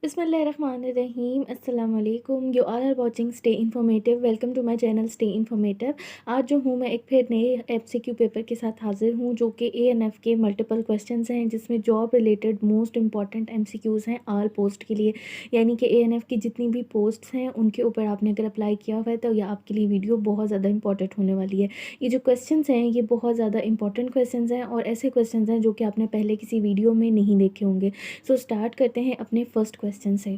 बिस्मिल्लाहिर्रहमानिर्रहीम अस्सलाम वालेकुम। You are watching stay informative. Welcome to my channel stay informative. आज जो हूँ मैं एक फिर नए एमसीक्यू पेपर के साथ हाजिर हूँ जो कि एएनएफ के मल्टीपल क्वेश्चंस हैं, जिसमें job related most important MCQs हैं आल पोस्ट के लिए। यानी कि एएनएफ की जितनी भी पोस्ट्स हैं उनके ऊपर आपने अगर अप्लाई किया हुआ है तो यह आपके लिए वीडियो बहुत ज़्यादा इंपॉर्टेंट होने वाली है। ये जो क्वेश्चन हैं ये बहुत ज़्यादा इंपॉर्टेंट क्वेश्चन हैं और ऐसे क्वेश्चन हैं जो कि आपने पहले किसी वीडियो में नहीं देखे होंगे। सो स्टार्ट करते हैं अपने फर्स्ट क्वेश्चन से।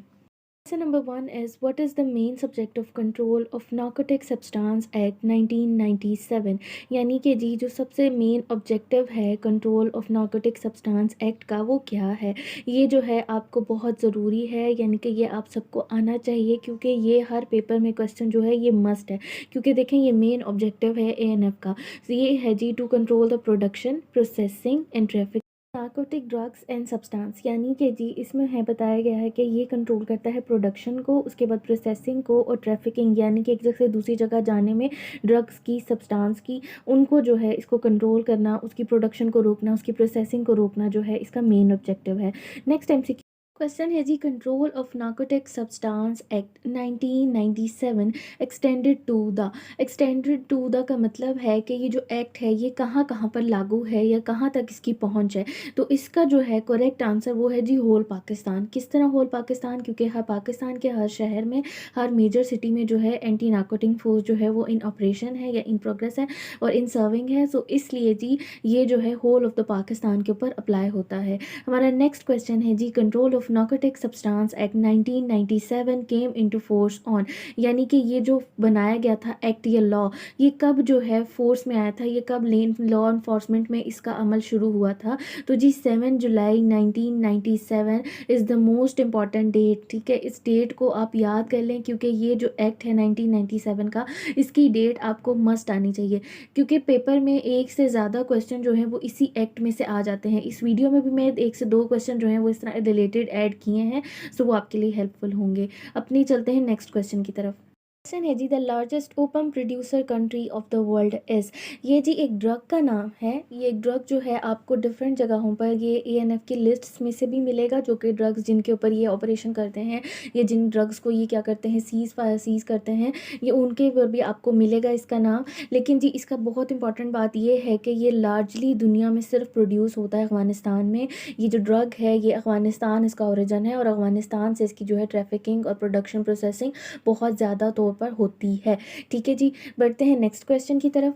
Question number one is, what is the main subject of control of Narcotic Substance Act 1997? यानी कि जी जो सबसे मेन ऑब्जेक्टिव है control of narcotic substance act का वो क्या है। ये जो है आपको बहुत ज़रूरी है, यानी कि ये आप सबको आना चाहिए क्योंकि ये हर पेपर में क्वेश्चन जो है ये मस्ट है। क्योंकि देखें ये मेन ऑब्जेक्टिव है एएनएफ का। तो ये है जी to control the production, processing and traffic narcotic drugs and substance. यानी कि जी इसमें है बताया गया है कि ये कंट्रोल करता है प्रोडक्शन को, उसके बाद प्रोसेसिंग को और ट्रैफिकिंग, यानी कि एक जगह से दूसरी जगह जाने में ड्रग्स की, सब्सटेंस की, उनको जो है इसको कंट्रोल करना, उसकी प्रोडक्शन को रोकना, उसकी प्रोसेसिंग को रोकना जो है इसका मेन ऑब्जेक्टिव है। नेक्स्ट एमसीक्यू क्वेश्चन है जी, control of narcotic substance act 1997 extended to the का मतलब है कि ये जो एक्ट है ये कहाँ कहाँ पर लागू है या कहाँ तक इसकी पहुँच है। तो इसका जो है करेक्ट आंसर वो है जी होल पाकिस्तान। किस तरह होल पाकिस्तान? क्योंकि हर पाकिस्तान के हर शहर में, हर मेजर सिटी में जो है एंटी नार्कोटिक फोर्स जो है वो इन ऑपरेशन है या इन प्रोग्रेस है और इन सर्विंग है। सो इसलिए जी ये जो है होल ऑफ द पाकिस्तान के ऊपर अप्लाई होता है। हमारा नेक्स्ट क्वेश्चन है जी, control of narcotic substance act 1997 came into force on. यानी कि ये जो बनाया गया था एक्ट या लॉ, ये कब जो है फोर्स में आया था, ये कब लॉ इन्फोर्समेंट में इसका अमल शुरू हुआ था। तो जी 7 July 1997 is the most important date. ठीक है, इस डेट को आप याद कर लें क्योंकि ये जो एक्ट है 1997 का, इसकी डेट आपको मस्ट आनी चाहिए क्योंकि पेपर में एक से ज़्यादा क्वेश्चन जो हैं वो इसी एक्ट में से आ जाते हैं। इस वीडियो में भी मैं एक से दो क्वेश्चन जो हैं वो इस तरह रिलेटेड ऐड किए हैं, सो वो आपके लिए हेल्पफुल होंगे। अपनी चलते हैं नेक्स्ट क्वेश्चन की तरफ। क्वेश्चन है जी, the largest opium producer country of the world is. ये जी एक ड्रग का नाम है। ये एक ड्रग जो है आपको डिफरेंट जगहों पर ये एएनएफ की लिस्ट्स में से भी मिलेगा, जो कि ड्रग्स जिनके ऊपर ये ऑपरेशन करते हैं या जिन ड्रग्स को ये क्या करते हैं सीज करते हैं, ये उनके ऊपर भी आपको मिलेगा इसका नाम। लेकिन जी इसका बहुत इंपॉर्टेंट बात ये है कि ये लार्जली दुनिया में सिर्फ प्रोड्यूस होता है अफ़गानिस्तान में। ये जो ड्रग है ये अफ़गानिस्तान इसका ओरिजिन है और अफ़गानिस्तान से इसकी जो है ट्रैफिकिंग और प्रोडक्शन प्रोसेसिंग बहुत ज़्यादा तौर पर होती है। ठीक है जी, बढ़ते हैं नेक्स्ट क्वेश्चन की तरफ।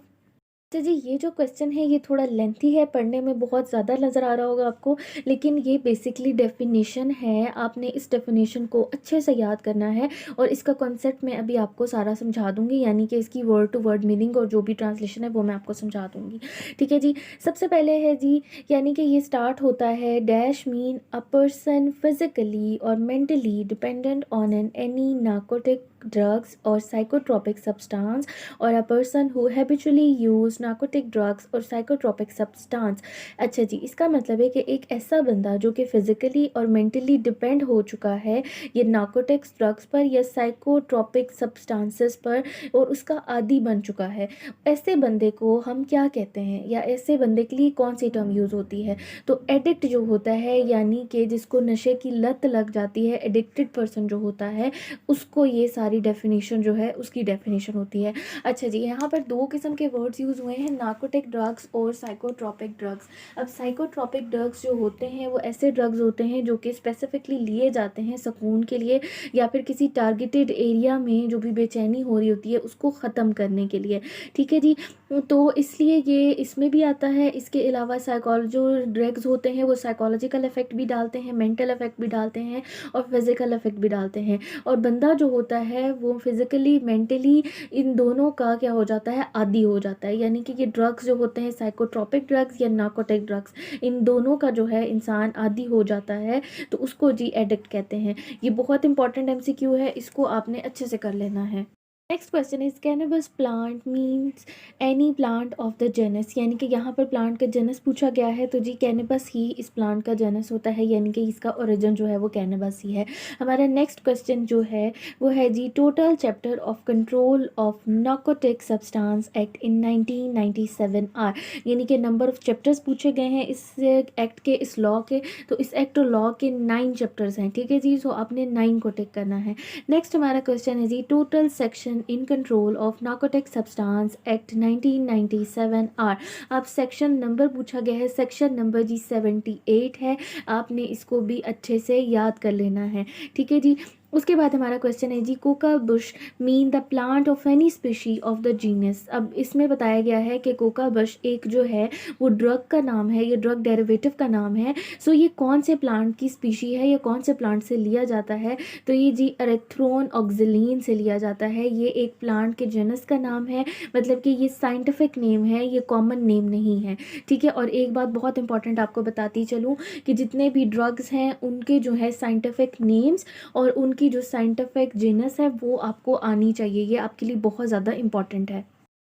तो जी ये जो क्वेश्चन है ये थोड़ा लेंथी है, पढ़ने में बहुत ज़्यादा नज़र आ रहा होगा आपको, लेकिन ये बेसिकली डेफिनेशन है। आपने इस डेफिनेशन को अच्छे से याद करना है और इसका कॉन्सेप्ट मैं अभी आपको सारा समझा दूंगी, यानी कि इसकी वर्ड टू वर्ड मीनिंग और जो भी ट्रांसलेशन है वो मैं आपको समझा दूंगी। ठीक है जी, सबसे पहले है जी, यानी कि ये स्टार्ट होता है dash mean a person physically और mentally dependent on an any narcotic drugs और साइकोट्रोपिक सब्सटेंस और a person who habitually use narcotic drugs और साइकोट्रोपिक सब्सटेंस। अच्छा जी, इसका मतलब है कि एक ऐसा बंदा जो कि फिजिकली और मेंटली डिपेंड हो चुका है ये नार्कोटिक्स ड्रग्स पर या साइकोट्रोपिक सब्सटेंसेस पर और उसका आदी बन चुका है, ऐसे बंदे को हम क्या कहते हैं या ऐसे बंदे के लिए कौन सी टर्म यूज़ होती है? तो एडिक्ट जो होता है, यानी कि जिसको नशे की लत लग जाती है, एडिक्टेड पर्सन जो होता है उसको ये सारी डेफिनेशन जो है उसकी डेफिनेशन होती है। अच्छा जी, यहाँ पर दो किस्म के वर्ड्स यूज़ हुए हैं, नार्कोटिक ड्रग्स और साइकोट्रोपिक ड्रग्स। अब साइकोट्रोपिक ड्रग्स जो होते हैं वो ऐसे ड्रग्स होते हैं जो कि स्पेसिफिकली लिए जाते हैं सुकून के लिए या फिर किसी टारगेटेड एरिया में जो भी बेचैनी हो रही होती है उसको ख़त्म करने के लिए। ठीक है जी, तो इसलिए ये इसमें भी आता है। इसके अलावा जो ड्रग्स होते हैं वो साइकोलॉजिकल इफ़ेक्ट भी डालते हैं, मेंटल इफ़ेक्ट भी डालते हैं और फिज़िकल इफ़ेक्ट भी डालते हैं। और बंदा जो होता है वो फिज़िकली मेंटली इन दोनों का क्या हो जाता है, आदी हो जाता है। यानी कि ये ड्रग्स जो होते हैं साइकोट्रोपिक ड्रग्स या नार्कोटिक ड्रग्स, इन दोनों का जो है इंसान आदी हो जाता है, तो उसको जी एडिक्ट कहते हैं। ये बहुत इंपॉर्टेंट एमसीक्यू है, इसको आपने अच्छे से कर लेना है। Next question is cannabis plant means any plant of the genus, यानी कि यहाँ पर प्लांट का जेनस पूछा गया है, तो जी कैनबस ही इस प्लांट का जेनस होता है, यानी कि इसका ओरिजिन जो है वो कैनबस ही है। हमारा नेक्स्ट क्वेश्चन जो है वो है जी total chapter of control of narcotic substance act in 1997 are, यानी कि नंबर ऑफ चैप्टर्स पूछे गए हैं इस एक्ट के, इस लॉ के। तो इस एक्ट और लॉ के 9 चैप्टर्स हैं, ठीक है जी। सो आपने 9 को टिक करना है। नेक्स्ट हमारा क्वेश्चन है जी total section in control of narcotic substance act 1997 are. अब सेक्शन नंबर पूछा गया है, सेक्शन नंबर जी 78 है, आपने इसको भी अच्छे से याद कर लेना है, ठीक है जी। उसके बाद हमारा क्वेश्चन है जी coca bush mean the plant of any species of the genus. अब इसमें बताया गया है कि कोका बुश एक जो है वो ड्रग का नाम है, ये ड्रग डेरिवेटिव का नाम है। सो ये कौन से प्लांट की स्पीशी है या कौन से प्लांट से लिया जाता है, तो ये जी एरेथ्रोन ऑक्सिलीन से लिया जाता है। ये एक प्लांट के जेनस का नाम है, मतलब कि ये साइंटिफिक नेम है, ये कॉमन नेम नहीं है, ठीक है। और एक बात बहुत इंपॉर्टेंट आपको बताती चलूँ कि जितने भी ड्रग्स हैं उनके जो है साइंटिफिक नेम्स और उनकी जो साइंटिफिक जीनस है वो आपको आनी चाहिए, ये आपके लिए बहुत ज़्यादा इंपॉर्टेंट है।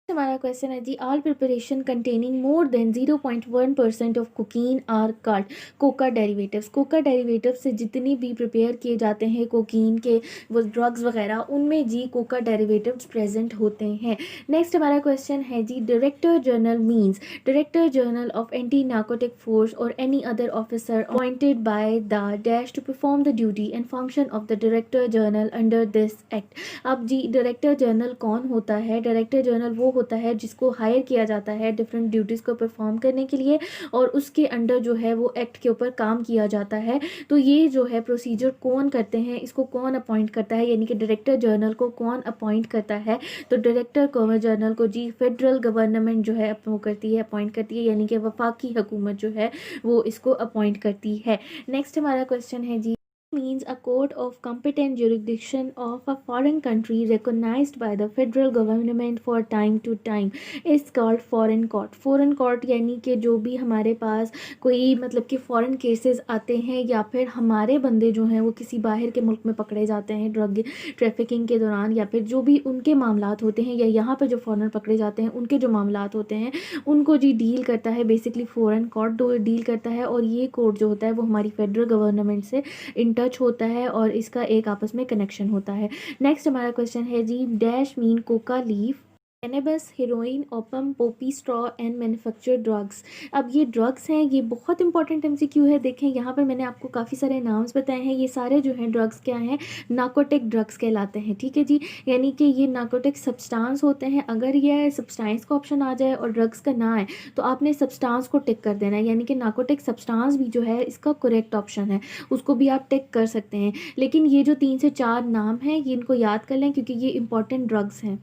हमारा क्वेश्चन है जी all preparation containing more than 0.1% of cocaine are called coca derivatives. Coca derivative से जितनी भी प्रिपेयर किए जाते हैं कोकीन के वो ड्रग्स वगैरह, उनमें जी कोका डेरिवेटिव्स प्रेजेंट होते हैं। नेक्स्ट हमारा क्वेश्चन है जी director general means director general of anti narcotic force और any other officer appointed by the dash to perform the duty and function of the director general under this act. अब जी director general कौन होता है? Director general वो होता है जिसको हायर किया जाता है डिफरेंट ड्यूटीज़ को परफॉर्म करने के लिए और उसके अंडर जो है वो एक्ट के ऊपर काम किया जाता है। तो ये जो है प्रोसीजर कौन करते हैं, इसको कौन अपॉइंट करता है, यानी कि डायरेक्टर जनरल को कौन अपॉइंट करता है? तो डायरेक्टर जनरल को जी फेडरल गवर्नमेंट जो है वो करती है, अपॉइंट करती है, यानी कि वफाकी हुकूमत जो है वो इसको अपॉइंट करती है। नेक्स्ट हमारा क्वेश्चन है जी means a court of competent jurisdiction of a foreign country recognized by the federal government for time to time is called foreign court। foreign court यानी कि जो भी हमारे पास कोई मतलब कि फॉरेन केसेस आते हैं या फिर हमारे बंदे जो हैं वो किसी बाहर के मुल्क में पकड़े जाते हैं ड्रग ट्रैफिकिंग के दौरान, या फिर जो भी उनके मामलात होते हैं या यहाँ पर जो फॉरेनर पकड़े जाते हैं उनके जो मामलात होते हैं उनको जी डील करता है बेसिकली फॉरेन कोर्ट डील करता है। और ये कोर्ट जो होता है वो हमारी फेडरल गवर्नमेंट से इन टच होता है और इसका एक आपस में कनेक्शन होता है। नेक्स्ट हमारा क्वेश्चन है जी dash mean coca leaf cannabis heroin opium poppy straw and manufacture drugs. अब ये ड्रग्स हैं, ये बहुत इंपॉर्टेंट एमसीक्यू है। देखें यहाँ पर मैंने आपको काफ़ी सारे नाम्स बताए हैं, ये सारे जो हैं ड्रग्स क्या हैं, नार्कोटिक ड्रग्स कहलाते हैं, ठीक है जी। यानी कि ये नार्कोटिक सब्सटेंस होते हैं। अगर ये सब्सटेंस का ऑप्शन आ जाए और ड्रग्स का ना आए तो आपने सब्सटेंस को टिक कर देना है, यानी कि नार्कोटिक सब्सटेंस भी जो है इसका करेक्ट ऑप्शन है, उसको भी आप टिक कर सकते हैं। लेकिन ये जो 3 से 4 नाम हैं ये इनको याद कर लें क्योंकि ये इंपॉर्टेंट ड्रग्स हैं।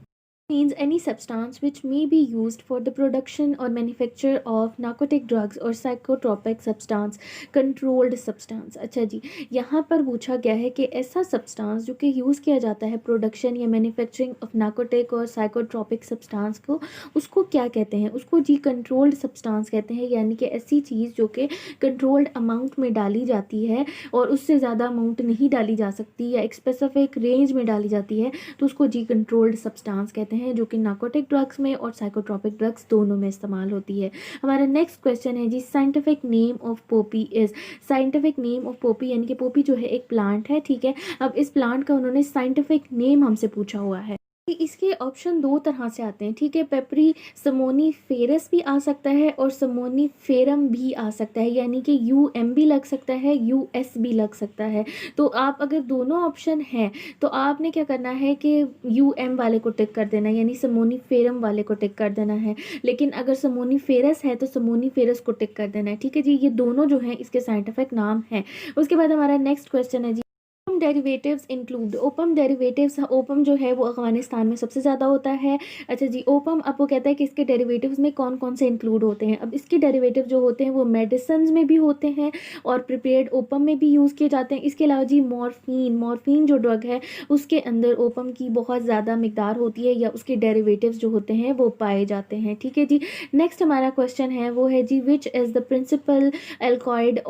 Means any substance which may be used for the production or manufacture of narcotic drugs or psychotropic substance controlled substance। अच्छा जी, यहाँ पर पूछा गया है कि ऐसा सब्सटेंस जो कि यूज़ किया जाता है प्रोडक्शन या मैन्युफैक्चरिंग ऑफ नार्कोटिक और साइकोट्रॉपिक सब्सटेंस को, उसको क्या कहते हैं? उसको जी कंट्रोल्ड सब्सटेंस कहते हैं, यानी कि ऐसी चीज़ जो कि कंट्रोल्ड अमाउंट में डाली जाती है और उससे ज़्यादा अमाउंट नहीं डाली जा सकती या एक स्पेसिफिक रेंज में डाली जाती है, तो उसको जी कंट्रोल्ड सब्सटेंस कहते हैं, जो कि नार्कोटिक ड्रग्स में और साइकोट्रॉपिक ड्रग्स दोनों में इस्तेमाल होती है। हमारा नेक्स्ट क्वेश्चन है जी scientific name of poppy is. Scientific name of poppy यानी कि पोपी जो है एक प्लांट है, ठीक है। अब इस प्लांट का उन्होंने साइंटिफिक नेम हमसे पूछा हुआ है। इसके ऑप्शन 2 तरह से आते हैं, ठीक है। पेपरी समोनी फेरस भी आ सकता है और समोनी फेरम भी आ सकता है, यानी कि UM भी लग सकता है, US भी लग सकता है। तो आप अगर दोनों ऑप्शन हैं तो आपने क्या करना है कि UM वाले को टिक कर देना है, यानी समोनी फेरम वाले को टिक कर देना है। लेकिन अगर समोनी फेरस है तो समोनी फेरस को टिक कर देना है, ठीक है जी। ये दोनों जो हैं इसके साइंटिफिक नाम हैं। उसके बाद हमारा नेक्स्ट क्वेश्चन है जी डेरिवेटिव्स इंक्लूड। ओपम डेरिवेटिव्स, ओपम जो है वो अफगानिस्तान में सबसे ज़्यादा होता है। अच्छा जी, ओपम अब वो कहता है कि इसके डेरिवेटिव्स में कौन कौन से इंक्लूड होते हैं। अब इसके डेरिवेटिव जो होते हैं वो मेडिसिन में भी होते हैं और प्रिपेयर्ड ओपम में भी यूज़ किए जाते हैं। इसके अलावा जी मॉर्फिन जो ड्रग है उसके अंदर ओपम की बहुत ज़्यादा मिकदार होती है या उसके डेरिवेटिव्स जो होते हैं वो पाए जाते हैं, ठीक है जी। नेक्स्ट हमारा क्वेश्चन है वो है जी विच इज़ द प्रिंसिपल एल्कॉइड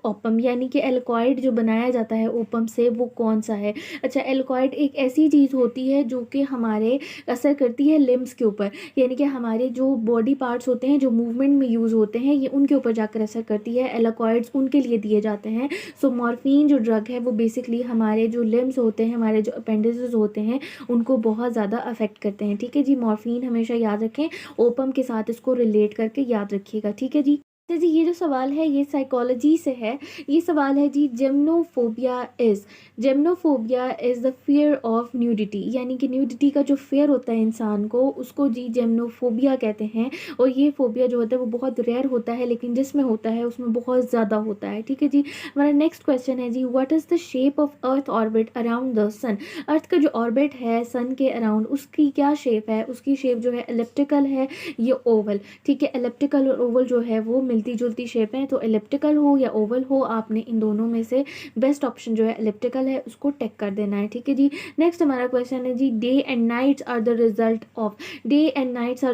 ओपम यानी कि एल्कोइड जो बनाया जाता है ओपम से वो कौन सा है? अच्छा, एल्कोइड एक ऐसी चीज़ होती है जो कि हमारे असर करती है लिम्स के ऊपर, यानी कि हमारे जो बॉडी पार्ट्स होते हैं जो मूवमेंट में यूज़ होते हैं ये उनके ऊपर जाकर असर करती है। एल्कोइड्स उनके लिए दिए जाते हैं। सो मॉर्फिन जो ड्रग है वो बेसिकली हमारे जो लिम्स होते हैं, हमारे जो अपेंडिसेस होते हैं उनको बहुत ज़्यादा अफेक्ट करते हैं। ठीक है जी, मॉर्फिन हमेशा याद रखें, ओपम के साथ इसको रिलेट करके याद रखिएगा। ठीक है जी। अच्छा जी, ये जो सवाल है ये साइकोलॉजी से है। ये सवाल है जी, gymnophobia is the fear of nudity, यानी कि न्यूडिटी का जो फियर होता है इंसान को उसको जी जेमनोफोबिया कहते हैं। और ये फोबिया जो होता है वो बहुत रेयर होता है, लेकिन जिसमें होता है उसमें बहुत ज़्यादा होता है। ठीक है जी। हमारा नेक्स्ट क्वेश्चन है जी, what is the shape of earth orbit around the sun? Earth का जो ऑर्बिट है सन के अराउंड उसकी क्या शेप है? उसकी शेप जो है एलिप्टिकल है या ओवल। ठीक है, एलिप्टिकल और ओवल जो है वो मिलती जुलती शेप है, तो एलिप्टिकल हो या ओवल हो आपने इन दोनों में से बेस्ट ऑप्शन जो है एलिप्टिकल है उसको टिक कर देना है। ठीक है जी। नेक्स्ट हमारा क्वेश्चन है जी, day and nights are the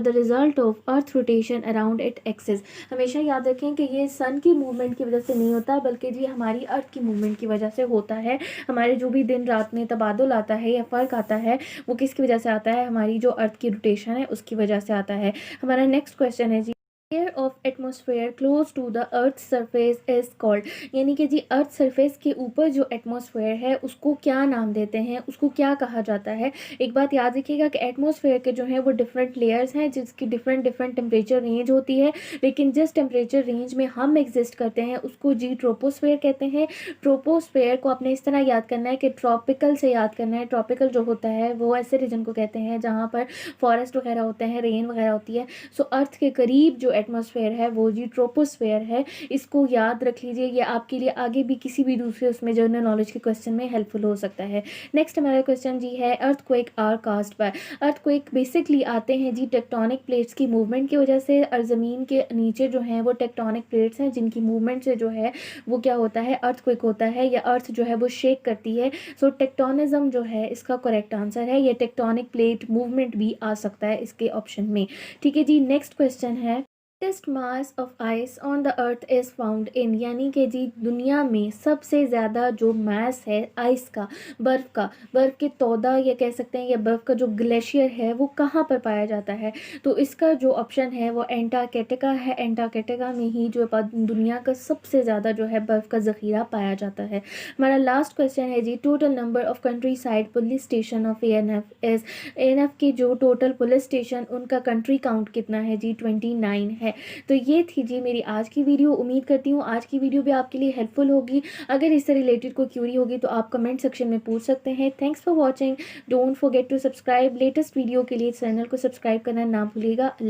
result of earth rotation around it axis. हमेशा याद रखें कि ये सन की मूवमेंट की वजह से नहीं होता बल्कि जी हमारी अर्थ की मूवमेंट की वजह से होता है। हमारे जो भी दिन रात में तबादुल आता है या फ़र्क आता है वो किसकी वजह से आता है? हमारी जो अर्थ की रोटेशन है उसकी वजह से आता है। हमारा नेक्स्ट क्वेश्चन है जी, layer of atmosphere close to the earth surface is called, यानी कि जी अर्थ सरफेस के ऊपर जो एटमॉस्फेयर है उसको क्या नाम देते हैं, उसको क्या कहा जाता है? एक बात याद रखिएगा कि एटमॉस्फेयर के जो हैं वो डिफरेंट लेयर्स हैं जिसकी डिफरेंट डिफरेंट टेम्परेचर रेंज होती है, लेकिन जिस टेम्परेचर रेंज में हम एग्जिस्ट करते हैं उसको जी ट्रोपोस्फेयर कहते हैं। ट्रोपोस्फेयर को आपने इस तरह याद करना है कि ट्रॉपिकल से याद करना है। ट्रॉपिकल जो होता है वो ऐसे रीजन को कहते हैं जहाँ पर फॉरेस्ट वगैरह होते हैं, रेन वगैरह होती है। सो अर्थ के करीब जो एटमॉस्फेयर है वो जी ट्रोपोस्फेयर है। इसको याद रख लीजिए, ये आपके लिए आगे भी किसी भी दूसरे उसमें जनरल नॉलेज के क्वेश्चन में हेल्पफुल हो सकता है। नेक्स्ट हमारा क्वेश्चन जी है, earthquake are caused by. Earthquake basically आते हैं जी टेक्टोनिक प्लेट्स की मूवमेंट की वजह से, और ज़मीन के नीचे जो हैं वो टेक्टोनिक प्लेट्स हैं जिनकी मूवमेंट से जो है वो क्या होता है? अर्थक्वेक होता है, या अर्थ जो है वो शेक करती है। सो टेक्टोनिज्म जो है इसका करेक्ट आंसर है। ये टेक्टोनिक प्लेट मूवमेंट भी आ सकता है इसके ऑप्शन में। ठीक है जी। नेक्स्ट क्वेश्चन है, greatest mass of ice on the earth is found in, यानी कि जी दुनिया में सबसे ज़्यादा जो मास है आइस का, बर्फ़ के तौदा या कह सकते हैं या बर्फ़ का जो ग्लेशियर है वो कहाँ पर पाया जाता है? तो इसका जो ऑप्शन है वो एंटार्कटिका है। एंटार्कटिका में ही जो दुनिया का सबसे ज़्यादा जो है बर्फ़ का ज़ख़ीरा पाया जाता है। हमारा लास्ट क्वेश्चन है जी, total number of country side police station of ANF के जो टोटल पुलिस स्टेशन उनका कंट्री काउंट कितना है जी? 29 है। तो ये थी जी मेरी आज की वीडियो। उम्मीद करती हूँ आज की वीडियो भी आपके लिए हेल्पफुल होगी। अगर इससे रिलेटेड कोई क्यूरी होगी तो आप कमेंट सेक्शन में पूछ सकते हैं। Thanks for watching. Don't forget to subscribe. Latest video के लिए चैनल को सब्सक्राइब करना ना भूलिएगा। अल्लाह।